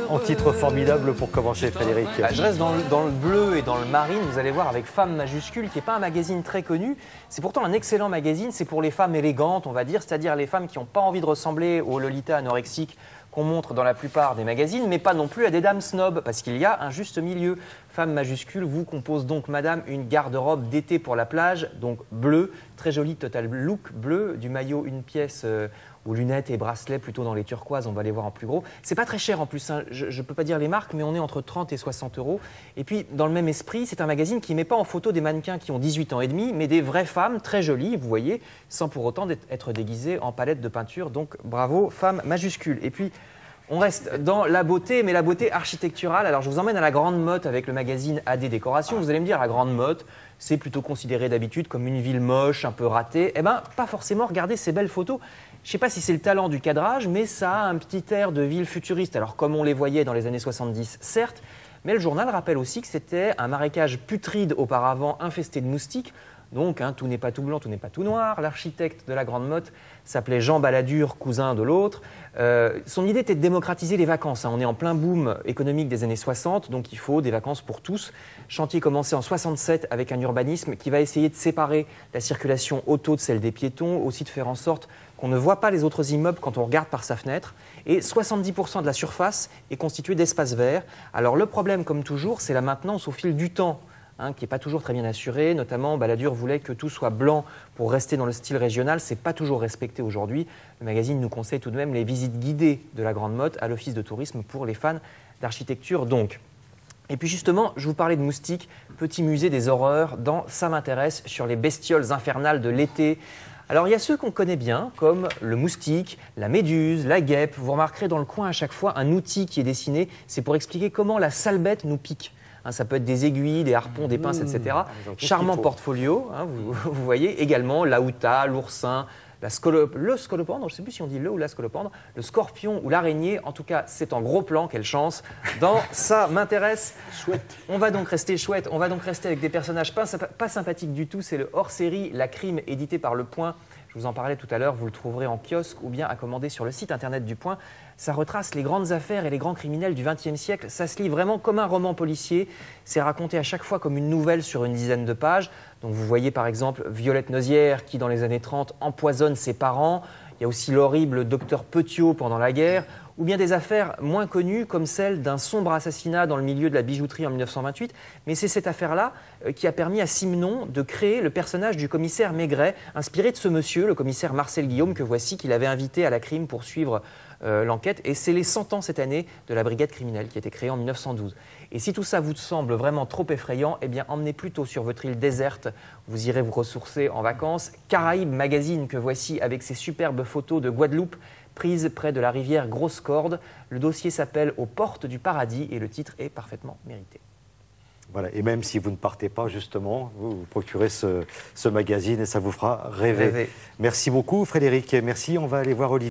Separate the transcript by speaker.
Speaker 1: En titre formidable pour commencer, Frédéric.
Speaker 2: Je reste dans le bleu et dans le marine, vous allez voir, avec Femme majuscule, qui n'est pas un magazine très connu. C'est pourtant un excellent magazine, c'est pour les femmes élégantes, on va dire, c'est-à-dire les femmes qui n'ont pas envie de ressembler aux Lolita anorexiques qu'on montre dans la plupart des magazines, mais pas non plus à des dames snobs, parce qu'il y a un juste milieu. Femme majuscule vous compose donc, madame, une garde-robe d'été pour la plage, donc bleu, très joli total look bleu, du maillot une pièce aux lunettes et bracelets plutôt dans les turquoises, on va les voir en plus gros. C'est pas très cher en plus, hein. Je ne peux pas dire les marques, mais on est entre 30 et 60 euros. Et puis, dans le même esprit, c'est un magazine qui ne met pas en photo des mannequins qui ont 18 ans et demi, mais des vraies femmes très jolies, vous voyez, sans pour autant être déguisées en palette de peinture. Donc, bravo, Femme majuscule. Et puis, on reste dans la beauté, mais la beauté architecturale. Alors, je vous emmène à la Grande Motte avec le magazine AD Décoration. Vous allez me dire, la Grande Motte, c'est plutôt considéré d'habitude comme une ville moche, un peu ratée. Eh bien, pas forcément. Regardez ces belles photos. Je ne sais pas si c'est le talent du cadrage, mais ça a un petit air de ville futuriste. Alors, comme on les voyait dans les années 70, certes, mais le journal rappelle aussi que c'était un marécage putride auparavant, infesté de moustiques. Donc, tout n'est pas tout blanc, tout n'est pas tout noir. L'architecte de la Grande Motte s'appelait Jean Balladur, cousin de l'autre. Son idée était de démocratiser les vacances. On est en plein boom économique des années 60, donc il faut des vacances pour tous. Chantier commencé en 67 avec un urbanisme qui va essayer de séparer la circulation auto de celle des piétons, aussi de faire en sorte qu'on ne voit pas les autres immeubles quand on regarde par sa fenêtre. Et 70% de la surface est constituée d'espaces verts. Alors le problème, comme toujours, c'est la maintenance au fil du temps, qui n'est pas toujours très bien assurée. Notamment, Balladur voulait que tout soit blanc pour rester dans le style régional. Ce n'est pas toujours respecté aujourd'hui. Le magazine nous conseille tout de même les visites guidées de la Grande Motte à l'Office de tourisme pour les fans d'architecture donc. Et puis justement, je vous parlais de moustiques, petit musée des horreurs dans Ça m'intéresse sur les bestioles infernales de l'été. Alors il y a ceux qu'on connaît bien, comme le moustique, la méduse, la guêpe. Vous remarquerez dans le coin à chaque fois un outil qui est dessiné. C'est pour expliquer comment la sale bête nous pique. Ça peut être des aiguilles, des harpons, des pinces, etc. Charmant portfolio, vous voyez. Également l'auta, l'oursin, le scolopendre, je ne sais plus si on dit le ou la scolopendre, le scorpion ou l'araignée. En tout cas, c'est en gros plan, quelle chance. Dans Ça m'intéresse.
Speaker 1: Chouette.
Speaker 2: On va donc rester chouette, on va donc rester avec des personnages pas sympathiques du tout. C'est le hors-série La Crime, édité par Le Point. Je vous en parlais tout à l'heure, vous le trouverez en kiosque ou bien à commander sur le site internet du Point. Ça retrace les grandes affaires et les grands criminels du XXe siècle. Ça se lit vraiment comme un roman policier. C'est raconté à chaque fois comme une nouvelle sur une dizaine de pages. Donc vous voyez par exemple Violette Nozière qui, dans les années 30, empoisonne ses parents. Il y a aussi l'horrible docteur Petiot pendant la guerre. Ou bien des affaires moins connues comme celle d'un sombre assassinat dans le milieu de la bijouterie en 1928. Mais c'est cette affaire-là qui a permis à Simenon de créer le personnage du commissaire Maigret, inspiré de ce monsieur, le commissaire Marcel Guillaume, que voici, qu'il avait invité à la Crime pour suivre l'enquête. Et c'est les 100 ans cette année de la brigade criminelle qui a été créée en 1912. Et si tout ça vous semble vraiment trop effrayant, eh bien emmenez plutôt sur votre île déserte. Vous irez vous ressourcer en vacances. Caraïbes Magazine que voici avec ses superbes photos de Guadeloupe, prise près de la rivière Grosse Corde. Le dossier s'appelle Aux portes du paradis et le titre est parfaitement mérité.
Speaker 1: Voilà, et même si vous ne partez pas, justement, vous procurez ce magazine et ça vous fera rêver. Merci beaucoup, Frédéric. Merci, on va aller voir Olivier.